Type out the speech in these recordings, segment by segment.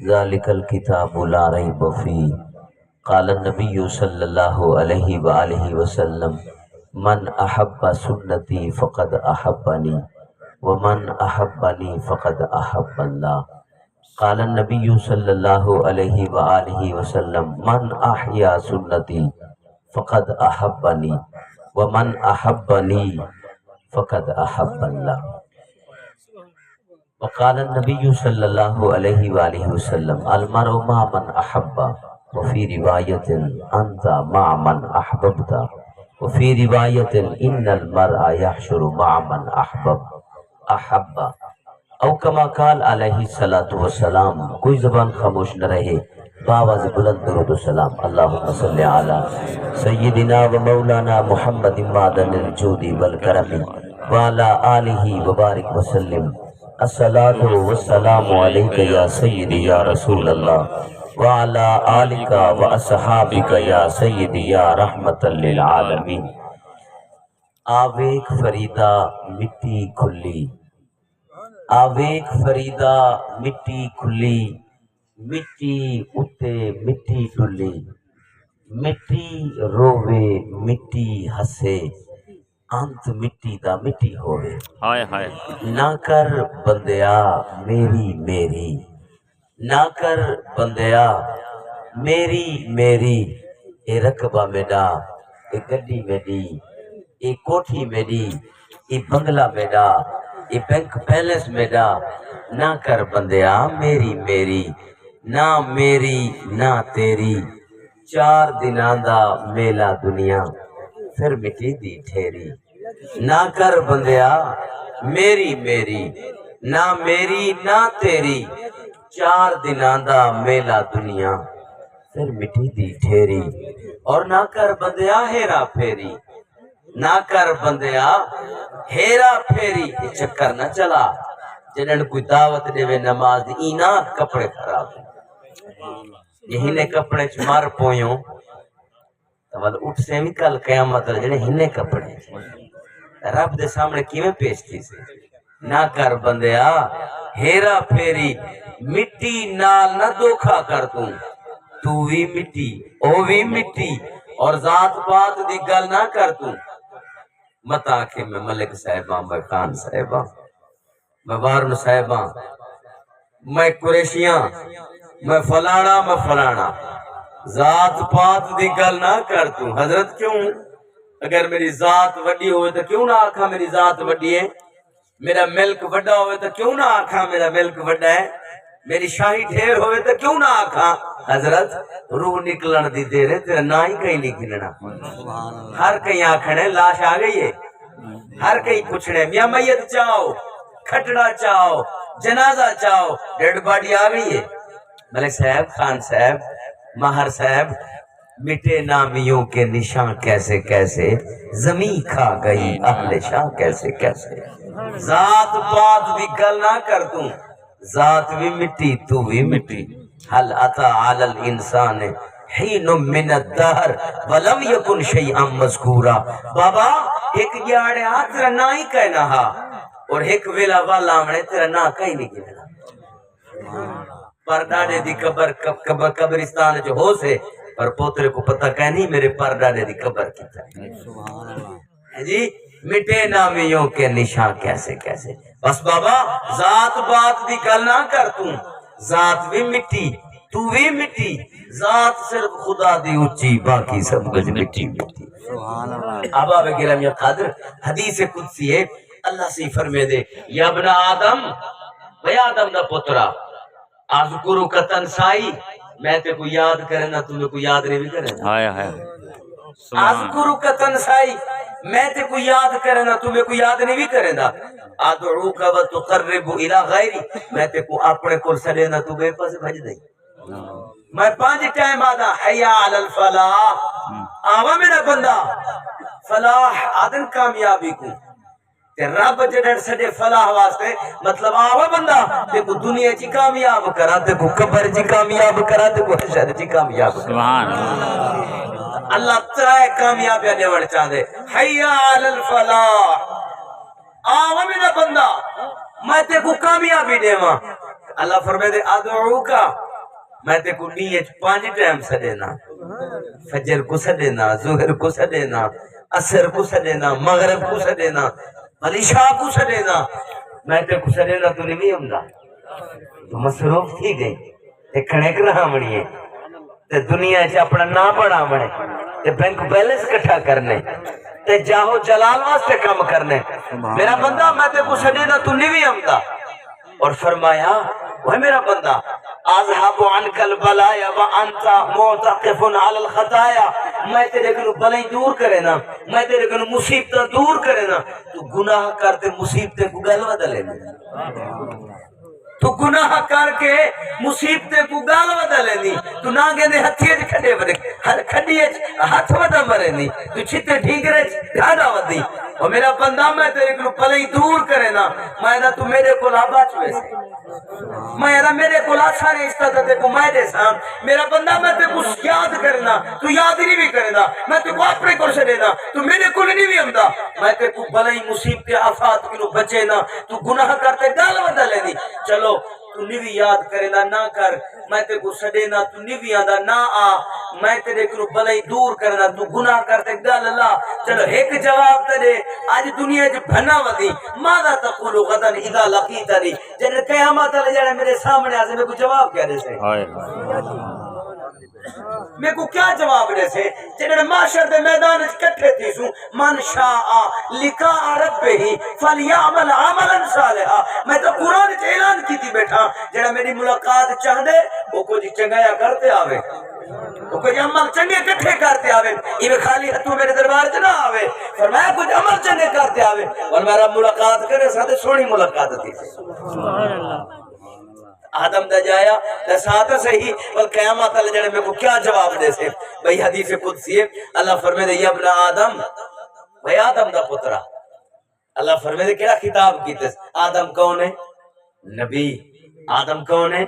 ذالک الکتاب لا ریب فیہ قال النبی صلی اللہ علیہ وآلہ وسلم من احب سنتی فقد احبنی ومن احبنی فقد احب اللہ قال النبی صلی اللہ علیہ وآلہ وسلم من احیا سنتی فقد احبنی ومن احبنی فقد احب اللہ وقال النبی صلی اللہ علیہ وآلہ وسلم المرء مع من احب وفی روایت انت مع من احببت وفی روایت ان المرء یحشر مع من احب او کما قال علیہ الصلوۃ والسلام۔ کوئی زبان خاموش نہ رہے، باواز بلند درود و سلام۔ اللہم صلی علی سیدنا و مولانا محمد معدن الجود والکرم وعلی آلہ وبارک وسلم۔ الصلاۃ والسلام علیک یا سیدی یا رسول اللہ وعلی آلک و اصحابک یا سیدی یا رحمت للعالمین۔ آویک فریدہ مٹی کھلی، آویک فریدہ مٹی کھلی، مٹی اتے مٹی ٹلی، مٹی رووے مٹی ہسے، انت مٹی دا مٹی ہووے۔ ہائے ہائے نہ کر بندیا میری میری، نہ کر بندیا میری میری، اے رقبہ میڈا، اے گڈی میڈی، اے کوٹھی میڈی، اے بنگلہ میڈا، اے بینک بیلنس میڈا، نہ کر بندیا میری میری، نہ میری نہ تیری، چار دناں دا میلہ دنیا پھر مٹی دی ٹھیری۔ نہ کر بندیا میری میری، نہ میری نہ تیری، چار دناں دا میلہ دنیا پھر مٹی دی ٹھیری۔ اور نہ کر بندیا ہیرا پھیری، نہ کر بندیا ہیرا پھیری، یہ چکر نہ چلا جنہاں کوئی دعوت دے وے نماز دی اینا کپڑے خراب یہ ہنے کپڑے چ مار پویوں تو اٹھ سے بھی کل قیامت جنہیں ہنے کپڑے رب دے سامنے کیویں پیش تھی سے۔ نہ کر بندیا ہیرا پھیری، مٹی نال نہ دھوکھا کر تو بھی مٹی او بھی مٹی، اور ذات پات دی گل نہ کر مت آکھے میں ملک صاحباں، میں خان صاحباں، میں وارن صاحباں، میں قریشیاں، میں فلانا میں فلانا، ذات پات دی گل نہ کر حضرت کیوں؟ اگر میری ذات وڈی ہوئے تو کیوں نہ آکھا میری ذات وڈی ہے؟ میرا ملک وڈا ہوئے تو کیوں نہ آکھا میرا ملک وڈا ہے؟ میری شاہی ڈھیر ہوئے تو کیوں نہ آکھا؟ حضرت روح نکلن دی دیر ہے، تیرا نا ہی کہیں نکلنا۔ ہر کہیں آکھنے لاش آ گئی ہے، ہر کہیں پوچھنے میاں میت چاہو، کھٹڑا چاہو، جنازہ چاہو، ڈیڈ باڈی آ گئی ہے۔ ملک صاحب، خان صاحب، ماہر صاحب، مٹے نامیوں کے نشان کیسے کیسے، زمین کھا گئی اہل شاہ کیسے کیسے۔ ذات پات بھی گل نہ کر ذات بھی مٹی تو بھی مٹی۔ حل اتا علی الانسان حین من الدہر ولم یکن شیئا مذکورا۔ بابا ایک جاڑے ہاں تیرا نا ہی کہنا ہا، اور ایک ویلا والا آمنے تیرا نا کہیں نہیں کہنا۔ پر ڈاڑے دی قبرستان جو ہو سے، پر پوترے کو پتہ کہ نہیں میرے پر ڈاڑے دی قبر کی طرح جی۔ مٹے نامیوں کے نشان کیسے کیسے، بس بابا ذات بات دی گل نہ کر ذات بھی مٹی تو بھی مٹی، ذات صرف خدا دی اچھی باقی سب کچھ مٹی مٹی۔ احباب گرامی قادر، حدیث قدسی ہے، اللہ سے فرمے دے یا ابن آدم، بھئی آدم دا پترا، اذکرو کا تنسائی، میں تے کو یاد کرے نا تمہیں کو یاد نہیں بھی کرے نا۔ ہائے ہائے اذکرو کا تنسائی، میں تے کو یاد کرے نا تمہیں کو یاد نہیں بھی کرے نا۔ ادعوک و تقرب الی غیری، میں تے کو اپنے کول سڑے نا تو بے پاس بھج دیں۔ میں 5 ٹائم آدھا حیا علی الفلاح، آوا میرا بندہ فلاح آدن کامیابی کو تے رب جڑن سڈے فلاح واسطے، مطلب آوا بندہ تے کو دنیا چی کامیاب کرا، تے کو قبر چی کامیاب کرا، تے کو حشر چی کامیاب کرا۔ سبحان اللہ۔ اللہ ترائے کامیابیاں دیوڑ چاہدے، حیا علی الفلاح، آوا میرا بندہ میں تے کو کامیابی دیواں۔ اللہ فرمائے دے ادعوکا میں تے کو نیت 5 ٹائم سڈینا فجر کو سڈینا ظہر کو سڈینا عصر کو سڈینا مغرب کو سڈینا عشاء کو سڈینا میں تے کو سڈینا تو نہیں ہوندا تو مصروف تھی گئی تے کھڑک رہا منی تے دنیا چ اپنا نام بناونے تے بینک بیلنس اکٹھا کرنے تے جاہو جلال واسطے کام کرنے میرا بندہ میں تے کو سڈینا تو نہیں ہوندا اور فرمایا وہ میرا بندہ اذهب عنك البلايا وانت معتكف على الخطايا میں تیرے کو بلائی دور کرے نا میں تیرے کو مصیبت دور کرے نا تو گناہ کرتے مصیبتیں کو گل بدلے تو گناہ کر کے مصیبتیں کو گال بدلے نہیں تو نانگے دے ہتھیے چ کھڈے ورے ہر کھڈیے ہاتھ ودا مرے نہیں تو چھتے ٹھیکرے ڈھاڈا ودی اور میرا بندہ میں تیرے کو بلائی دور کرے نا میں نہ تو میرے کو بچ ویسے میں میرے کو سارے استعداد کو میں دے سام میرا بندہ میں تے کچھ یاد کرنا تو یاد نہیں بھی کرنا میں تے کو اپنے کو سے دینا تو میرے کو نہیں بھی ہوندا میں تے کو بلائی مصیبت آفات کو بچے نا تو گناہ کرتے گال ودا لینی چلو تو نہیں بھی یاد کرے نہ کر میں تے کو سڈے نا تو نہیں بھی آندا نہ آ میں تیرے کو بلائی دور کرنا تو گناہ کرتے گل اللہ چلو ایک جواب تے دے آج دنیا وچ بھنا ودی ماذا تقول غدا اذا لقيتني جن قیامت والے جڑے میرے سامنے آ سے میں کو جواب کیا دے سے میں کو کیا جواب دے سے جڑے معاشر دے میدان وچ کٹھے تھی سو من شاء لقاء ربه فليعمل عملا صالحا میں تو قرآن وچ اعلان کیتی بیٹھا جڑا میری ملاقات چاہندے او کچھ چنگایا کرتے آوے وہ کوئی عمل چنگے کٹھے کرتے آوے یہ خالی ہتھوں میرے دربار چ نہ آوے فرمایا کچھ عمل چنگے کرتے آوے اور میرا ملاقات کرے ساتھ سونی ملاقات تھی سبحان اللہ آدم دا جایا تے ساتھ صحیح اور قیامت والے جڑے میں کو کیا جواب دے سے بھئی حدیث قدسی ہے اللہ فرمائے یا ابن آدم بھئی آدم دا پترا اللہ فرمائے کیڑا خطاب کیتے آدم کون ہے نبی آدم کون ہے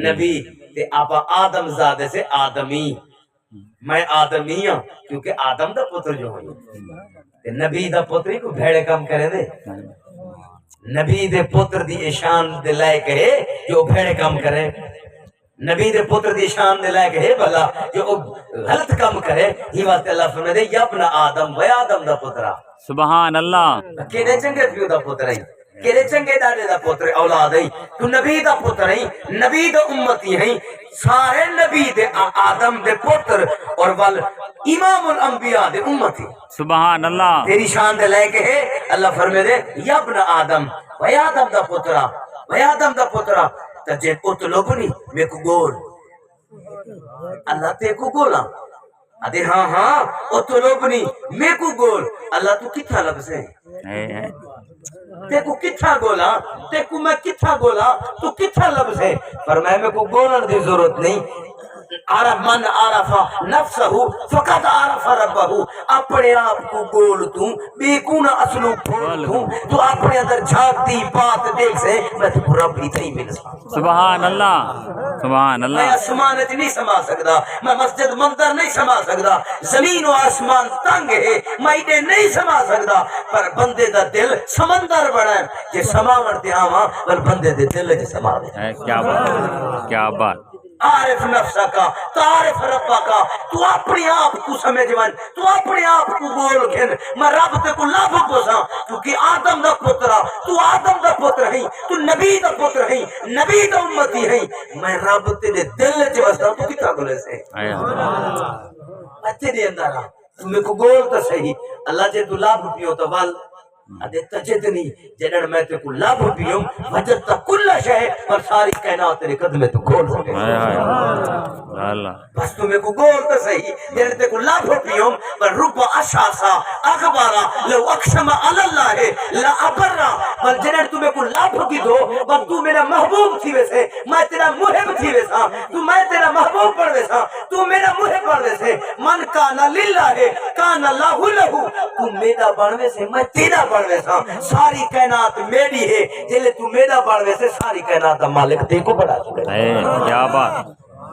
نبی تے آپ آدم زادے سے آدمی میں آدمی ہوں کیونکہ آدم دا پتر جو ہوئی نبی دا پتری کو بھیڑے کم کرے دے نبی دے پتر دی شان دے لائق ہے جو بھیڑے کم کرے نبی دے پتر دی شان دے لائق ہے بھلا جو غلط کم کرے ہی واسطے اللہ فرمائے دے یا ابن آدم و آدم دا پترا سبحان اللہ کیڑے چنگے پیو دا پتر ہے کیڑے چنگے دادے دا پتر اولاد ہے تو نبی دا پتر ہے نبی دا امتی ہے سارے نبی دے آدم دے پتر اور وال امام الانبیاء دے امتی سبحان اللہ تیری شان دے لائق ہے اللہ فرمائے دے یا ابن آدم و آدم دا پترا و آدم دا پترا تجھے اطلبنی میں کو گول اللہ تے کو گولا ادھے ہاں ہاں اطلبنی میں کو گول اللہ تو کتھا لفظ ہے تے کو کتھا گولا تے کو میں کتھا گولا تو کتھا لفظ ہے فرمایا میں کو گولن دی ضرورت نہیں عرف من عرف نفسہ فقط عرف ربہ اپنے آپ کو گول تو بے کونا اصلو پھول تو اپنے اندر جھاگتی بات دیکھ سے میں تو رب ہی تھی مل سبحان اللہ سبحان میں اللہ آسمان نہیں سما سکتا میں مسجد منظر نہیں سما سکتا زمین و آسمان تنگ ہے میں انہیں نہیں سما سکتا پر بندے دا دل سمندر بڑا ہے یہ سما ورتے آواں پر بندے دے دل جے سما دے کیا بات کیا بات عارف نفسہ کا تعارف ربہ کا تو اپنے آپ کو سمجھوان تو اپنے آپ کو بول گھن میں رب تے کو لابھ بوزاں کیونکہ آدم دا پترا تو آدم دا پتر ہیں تو نبی دا پتر ہیں نبی دا امتی ہیں میں رب تے دل چ وستا تو کتا گلے سے اچھے دے اندر تمہیں کو گول تو صحیح اللہ جے تو لابھ پیو تو وال ادے تجدنی جنن میں تے کو لابھ پیو وجدت کل شے اور ساری کائنات تیرے قدم تو کھول سکے اللہ بس تمہیں کو گول تو صحیح جنن تے کو لابھ پیو پر رب اشاسا اخبارا لو اقسم علی اللہ لا ابرا پر جنن تمہیں کو لابھ کی دو پر تو میرا محبوب تھی ویسے میں تیرا محب تھی ویسا تو میں تیرا محبوب پڑھ ویسا تو میرا محب پڑھ ویسے من کانا للہ کان اللہ لہو تو میرا بڑھ ویسے میں تیرا بڑھ ویسا ساری کائنات میری ہے جلے تو میرا بڑھ ویسے ساری کائنات مالک تے کو بڑھا چکے کیا بات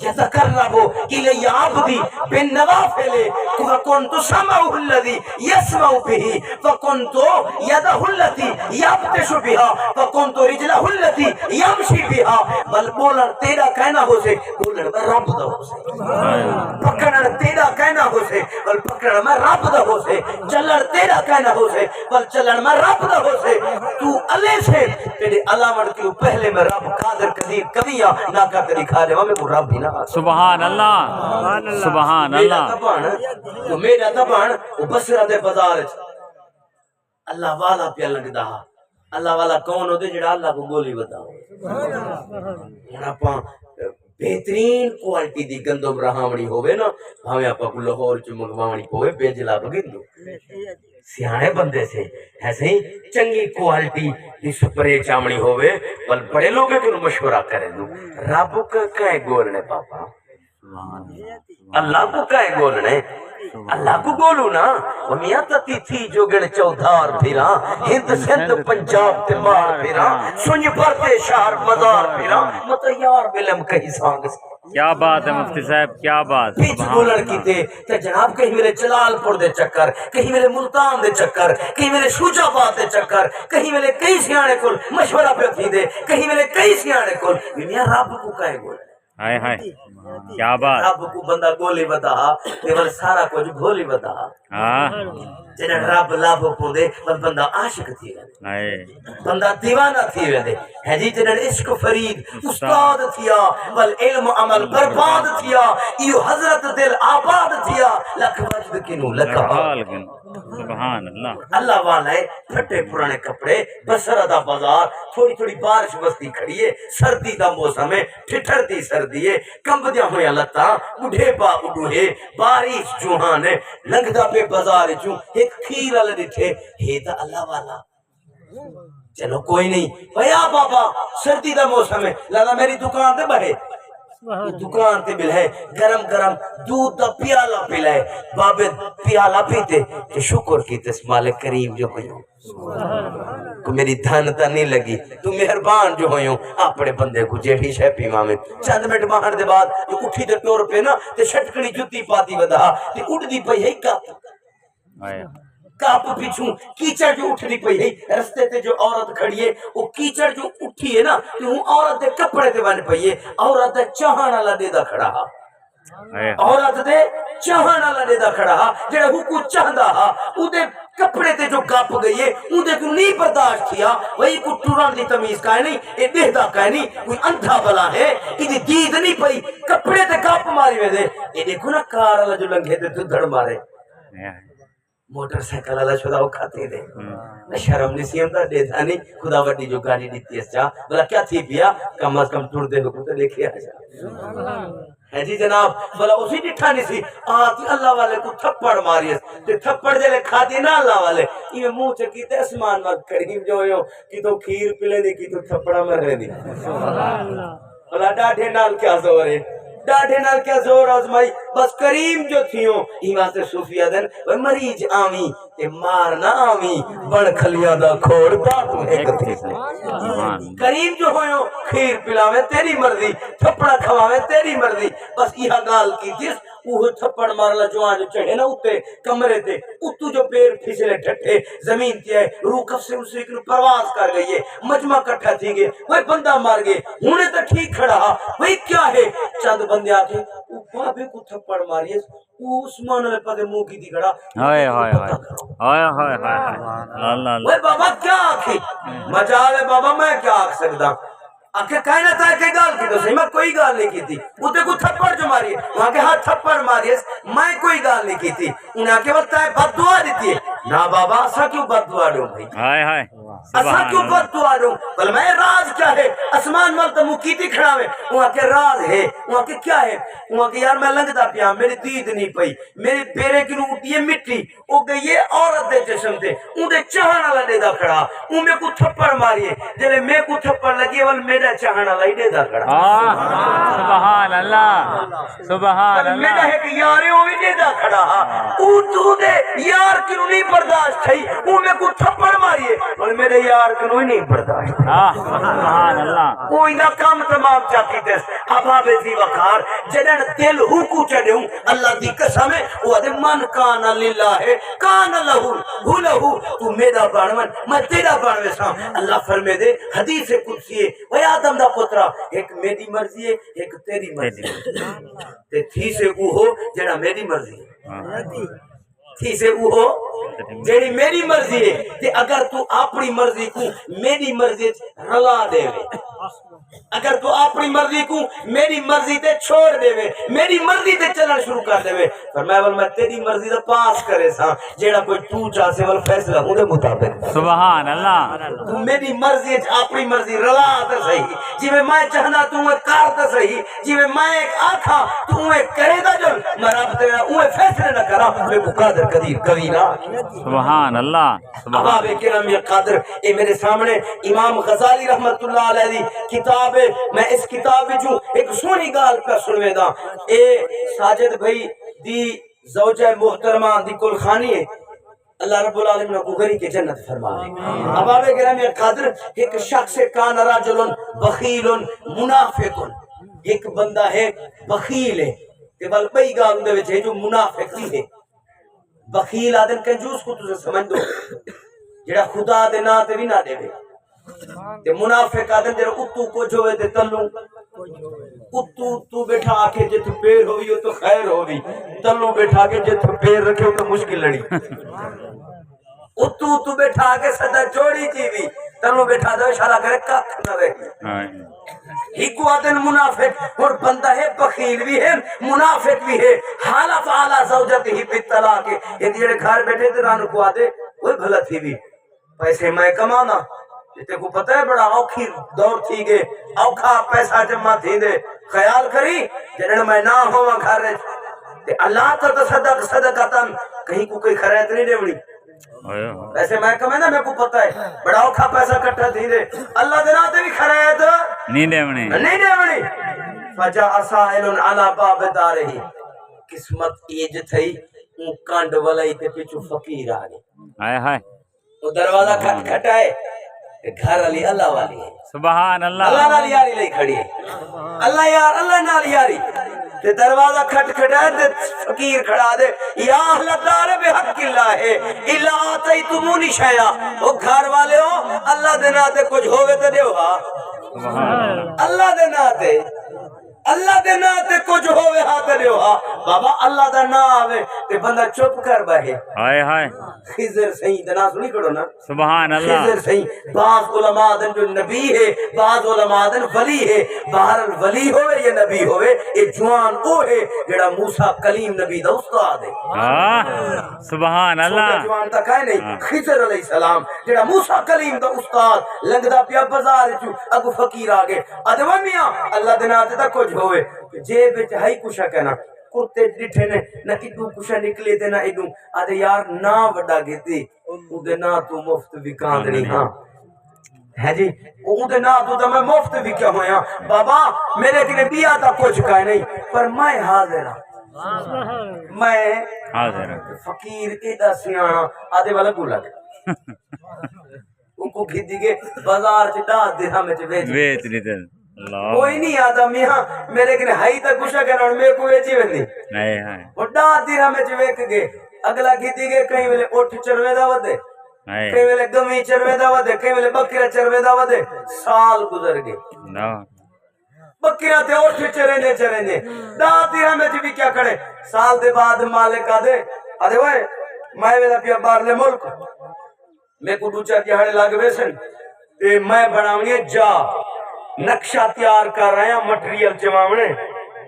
يتقرب إلي عبدي بالنوافل فكنت سمعه الذي يسمع به فكنت يده التي يبطش بها فكنت رجله التي يمشي بها بل بولر تیرا کہنا ہو سے بولر میں رب دا ہو سے پکڑن تیرا کہنا ہو سے بل پکڑن میں رب دا ہو سے چلن تیرا کہنا ہو سے بل چلن میں رب دا ہو سے تو علی سے تیرے علامت کیوں پہلے میں رب قادر قدیر کبھیا نہ کر کے دکھا دے میں کو رب بھی نہ سبحان اللہ سبحان اللہ میرا تبان وہ بسرہ دے بازار اللہ والا پیا لگدا اللہ والا کون ہوتے جڑا اللہ کو گولی بتاؤ بہترین کوالٹی دی گندم رہامڑی ہوئے نا ہمیں آپ کو لاہور چ منگواڑی ہوئے بیجلا بگندو سیانے بندے سے ایسے ہی چنگی کوالٹی دی سپرے چامڑی ہوئے بل بڑے لوگ ہیں کہ مشورہ کریں دو رب کا کہے گولنے پاپا اللہ کو کہے گولنے اللہ کو گولو نا ومیاں تتی تھی جو گڑ چودھار پھرا ہند سندھ پنجاب تمار پھرا سنج پرتے شہر مزار پھرا متیار بلم کہیں سانگ سے کیا بات ہے مفتی صاحب کیا بات پیچ بولن کی تھے کہ جناب کہیں میرے جلال پور دے چکر کہیں میرے ملتان دے چکر کہیں میرے شوجہ آباد دے چکر کہیں میرے کئی سیانے کل مشورہ پہ تھی دے کہیں میرے کئی سیانے کل میاں رب کو کہے گول ہائے ہائے کیا بات رب کو بندہ گولی بتا لیول سارا کچھ گولی بتا ہاں جنہیں رب لابو کو دے بندہ عاشق تھی گئے بندہ دیوانہ تھی ویدے ہے جی جنہیں عشق فرید استاد تھیا والعلم عمل برباد تھیا ایو حضرت دل آباد تھیا لکھ وجد کنو لکھ حال سبحان اللہ اللہ والا ہے پھٹے پرانے کپڑے بسرہ دا بازار تھوڑی تھوڑی بارش بستی کھڑی ہے سردی دا موسم ہے ٹھٹھر دی سردی ہے کمبدیاں ہویا لتا اڑھے با اڑھے بارش جوہان ہے لنگدہ پہ بازار چوں ایک کھیر اللہ دیٹھے ہے دا اللہ والا چلو کوئی نہیں بھیا بابا سردی دا موسم ہے لالا میری دکان دے بڑھے دکان تے مل ہے گرم گرم دودھ دا پیالہ پلائے بابے پیالہ پیتے کہ شکر کی تس مالک کریم جو ہوئیوں کو میری دھانتا نہیں لگی تو مہربان جو ہوئیوں اپنے بندے کو جیڑی شہ پیما میں چند منٹ باہر دے بعد جو اٹھی دے ٹور پہ نا تے شٹکڑی جتی پاتی ودا تے اڑ دی پئی ہے کاپ پیچھوں کیچڑ جو اٹھنی پئی ہے رستے تے جو عورت کھڑی ہے وہ کیچڑ جو اٹھی ہے نا تو ہوں عورت دے کپڑے تے بن پئی ہے عورت دے چاہانا لڑے دا کھڑا عورت دے چاہانا لڑے دا کھڑا جڑا ہوں کو چاہدا او دے کپڑے تے جو گپ گئی ہے او دے کو نہیں برداشت کیا وہی کو ٹوران دی تمیز کا نہیں اے بہدا کا نہیں کوئی اندھا بلا ہے ایدی دید نہیں پئی کپڑے تے گپ ماری وے دے اے دیکھو نا کار والا جو لنگھے تے دھڑ مارے موٹر سائیکل والا شدا وہ کھاتے دے میں شرم نہیں سی ہمدا دے تھا نہیں خدا وڈی جو گاڑی دیتی ہے چا بلا کیا تھی پیا کم از کم ٹور دے کو تے دیکھے آ جا ہے جی جناب بلا اسی ڈٹھا نہیں سی آتی اللہ والے کو تھپڑ ماری تے تھپڑ جلے کھا دی نا اللہ والے یہ منہ چکی تے اسمان مت کریم جو ہویو کی تو کھیر پلے دی کی تو تھپڑا مرے دی سبحان اللہ بلا ڈاڈے نال کیا زور ہے ڈاڈے نال کیا زور آزمائی بس کریم جو تھیوں ایمان سے صوفیہ دن وہ مریض آمی تے مارنا آمی بڑ کھلیاں دا کھوڑ باتو ہے کتی کریم جو ہوئیوں کھیر پلاویں تیری مرضی تھپڑا کھواویں تیری مرضی بس یہ گال کی جس وہ تھپڑ مارلا جوان جو چڑھے نا اتے کمرے تے اتو جو پیر پھسلے ٹھٹھے زمین تے ہے روح کف سے اسے کنو پرواز کر گئی ہے مجمع کٹھا تھی گئے وہی بندہ مار گئے ہونے تو ٹھیک کھڑا وہی کیا ہے چند بندے آتے وہ بابے کو تھپڑ ماری ہے وہ عثمان علیہ پدے منہ کی دی کھڑا ہائے ہائے ہائے ہائے ہائے ہائے اللہ وہ بابا کیا آکھی مجالے بابا میں کیا آکھ سکتا آکھے کائنات آئے کہ گال کی تو صحیح میں کوئی گال نہیں کی تھی وہ تے کو تھپڑ جو ماری ہے وہاں کے ہاتھ تھپڑ ماری ہے میں کوئی گال نہیں کی تھی انہیں آکے وقت آئے بد دعا دیتی ہے نا بابا اسا کیوں بد دعا دوں بھائی ہائے ہائے اسا کیوں بد دعا دوں بل میں راز کیا ہے اسمان ملتا مکیتی کھڑا میں وہاں کے راز ہے وہاں کے کیا ہے وہاں کے یار میں لنگتا پیا میری دید نہیں پئی میری پیرے کی نو اٹھی ہے مٹی او گئی یہ عورت دے جسم دے ان دے چاہنا لڑے دا کھڑا ان میں کو تھپڑ ماری ہے جلے میں کو تھپڑ لگی ہے میرا چاہنا لڑے دا کھڑا سبحان اللہ سبحان اللہ میرا ہے کہ یارے وہ بھی دے دا کھڑا او تو دے یار کی نو نہیں برداشت تھی ان میں کو تھپڑ ماری ہے میرے یار کو نہیں برداشت سبحان اللہ کوئی نہ کام تمام چاہتی تھے اباب زی وقار جنن دل ہوکو چڑھوں اللہ دی قسم ہے وہ دے من کان للہ ہے کان لہو ہو لہو تو میرا بانون میں تیرا بانوے سا اللہ فرمے دے حدیث قدسی ہے وہ آدم دا پترا ایک میری مرضی ہے ایک تیری مرضی ہے تے تھی سے وہ ہو جڑا میری مرضی ہے تھی سے وہ ہو جیڑی میری مرضی ہے تے اگر تو اپنی مرضی کو میری مرضی رلا دے وے اگر تو اپنی مرضی کو میری مرضی تے چھوڑ دے وے میری مرضی تے چلن شروع کر دے وے فرمایا میں تیری مرضی دا پاس کرے سا جیڑا کوئی تو چاہ سے ول فیصلہ ہوں دے مطابق سبحان اللہ تو میری مرضی اپنی مرضی رلا تے صحیح جی میں چاہنا تو کر تے صحیح جی میں ایک آکھا تو کرے دا جو میں رب تیرا اوے فیصلے نہ کرا میں کو قادر قدیر کوی نہ سبحان اللہ احباب کرام یہ قادر اے میرے سامنے امام غزالی رحمت اللہ علیہ دی کتاب ہے میں اس کتاب وچوں ایک سونی گال پہ سنوے دا اے ساجد بھائی دی زوجہ محترمہ دی کل خانی ہے اللہ رب العالمین کو غری کے جنت فرمائے احباب کرام یہ قادر ایک شخص کان رجل بخیل منافق ایک بندہ ہے بخیل ہے تے بل پئی گال دے وچ ہے جو منافق بھی ہے بخیل آدم کنجوس کو تجھے سمجھ دو جڑا خدا دے نا تے بھی نہ دے تے منافق آدم جڑا اتو کو جوے تے تلو اتو بیٹھا آکے جت پیر ہوئی ہو تو خیر ہوئی تلو بیٹھا کے جت پیر رکھے ہو تو مشکل لڑی اتو بیٹھا آکے صدا چوڑی چیوی تلو بیٹھا دو اشارہ کرے کک نہ رہی ہکو آدن منافق اور بندہ ہے بخیل بھی ہے منافق بھی ہے حالا فعلا زوجت ہی بالطلاق کے یہ دیڑے گھر بیٹھے تھے رانو کو آدے کوئی بھلا تھی بھی پیسے میں کمانا جتے کو پتہ ہے بڑا اوکھی دور تھی گے اوکھا پیسہ جمع تھی دے خیال کری جنہوں میں نہ ہوا گھر رہے اللہ تو تصدق صدقتاً کہیں کو کوئی خرید نہیں دے بڑی ایسے میں کمیں نا میں کو پتہ ہے بڑا اوکھا پیسہ کٹھا تھی دے اللہ دینا تے بھی خرید نہیں دے بڑی فجا اسائل علی باب دارہی قسمت ایج تھئی اون کانڈ ولائی تے پیچھو فقیر آگے ہائے ہائے وہ دروازہ کھٹ کھٹائے گھر علی اللہ والی ہے سبحان اللہ اللہ نال یاری لئی کھڑی ہے اللہ یار اللہ نال یاری تے دروازہ کھٹ کھٹائے تے فقیر کھڑا دے یا اہل دار بحق اللہ ہے الا آتیتمونی شیئا وہ گھر والے ہو اللہ دے ناتے کچھ ہوئے تے دیو ہاں اللہ دے ناتے اللہ دے ناتے کچھ ہوئے ہاتھ دیو ہاں بابا اللہ دا نا آوے تے بندہ چپ کر بہے ہائے ہائے خضر صحیح دنا سنی کرو نا سبحان اللہ خضر صحیح بعض علماء دن جو نبی ہے بعض علماء دن ولی ہے بہرحال ولی ہوئے یا نبی ہوئے یہ جوان او ہے جڑا موسیٰ کلیم نبی دا استاد ہے سبحان اللہ جوان تک ہے نہیں خضر علیہ السلام جڑا موسیٰ کلیم دا استاد لنگدہ پیا بازار چو اگو فقیر آگے ادوہ میاں اللہ دناتے تا کچھ ہوئے جیب وچ ہائی کشا کہنا کرتے ڈٹھے نے نہ ادو کشا نکلے تے نہ ادو آدھے یار نا وڈا گیتی او دے نا تو مفت بھی کاندنی ہاں ہے جی او دے نا تو میں مفت بھی کیا ہویا بابا میرے کنے بیا تا کچھ کہے نہیں پر میں حاضر ہوں میں حاضر فقیر ایڈا سیانا آدھے والا گولا ان کو کھیتی کے بازار چٹا دیہاں میں ویچ لیتے کوئی نہیں آتا میاں میرے کنے ہائی تا کشا کہنا اور میں کوئی چیوے نہیں اور ڈاہ دیرہ میں چویک گے اگلا کھیتی گے کہیں ویلے اٹھ چروے دا ودے کہیں ویلے گمی چروے دا ودے کہیں ویلے بکرہ چروے دا ودے سال گزر گے بکرہ تے اٹھ چریں دے ڈاہ دیرہ میں چوی کیا کھڑے سال دے بعد مالک آدھے آدھے وائے میں ویلے پیا بارلے ملک میں کو دوچہ کی ہڑے لاگ بیسن میں بناونی جا نقشہ تیار کر رہے ہیں مٹریل چمامنے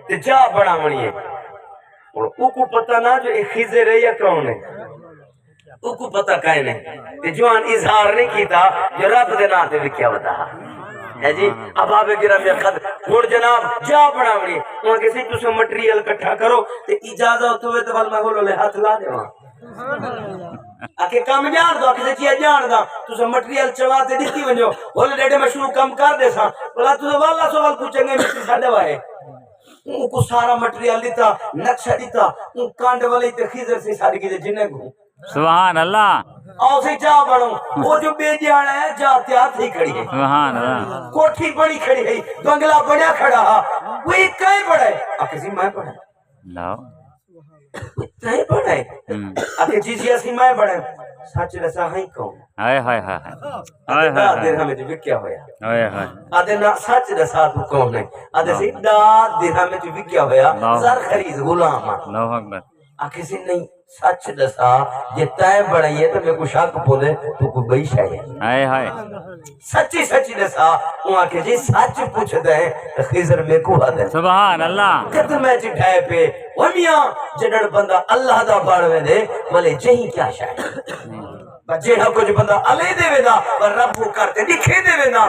تے جا بناونی ہے اور او کو پتہ نہ جو خضر ہے یا کون ہے او کو پتہ کہیں نہیں تے جوان اظہار نہیں کیتا جو رب دے ناتے بھی کیا بتا ہے جی اب آبے گرام یا خد گھوڑ جناب جا بناونی وہاں کسی تُسے مٹریل کٹھا کرو تے اجازت ہوئے تو والمہ ہولو لے ہاتھ لا دے وہاں آکے کام جان دو آکے چیئے جان دا تُسے مٹریل چواتے دیتی ونجو بولے ڈیڈے میں شروع کم کر دے سا بولا تُسے والا سوال پوچھیں گے مٹری ساڑے وائے ان کو سارا مٹریل دیتا نقشہ دیتا ان کانڈ والی تے خیزر سے ساری کی دے جنہیں گھوں سبحان اللہ اوسے جا بڑھو وہ جو بے جانا ہے جا تیار تھی کھڑی ہے سبحان اللہ کوٹھی بڑی کھڑی ہے بنگلہ بڑیا کھڑا وہی کہیں بڑا ہے آکے سی میں بڑا ہے لاؤ کہیں بڑا ہے آکے جیسی اسی میں بڑا ہے سچ رسا ہی کون ہائے ہائے ہائے ہائے آدھے نا درہم میں جو وکیا ہویا ہائے ہائے آدھے نا سچ رسا تو کون ہے آدھے سی دا درہم میں جو وکیا ہویا زر خرید غلام اللہ اکبر آکے سی نہیں سچ دسا یہ تائیں بڑھائی ہے تو میں کو شک بولے تو کوئی بئی شاہی ہے ہائے ہائے سچی سچی دسا وہاں کے جی سچ پوچھ دیں خیزر میں کو حد ہے سبحان اللہ قدر میں چٹھائے پہ ومیاں جنڑ بندہ اللہ دا باڑوے دے بلے جہی کیا شاہی جہاں کچھ بندہ علی دے ویدہ پر رب وہ کرتے دکھے دے ویدہ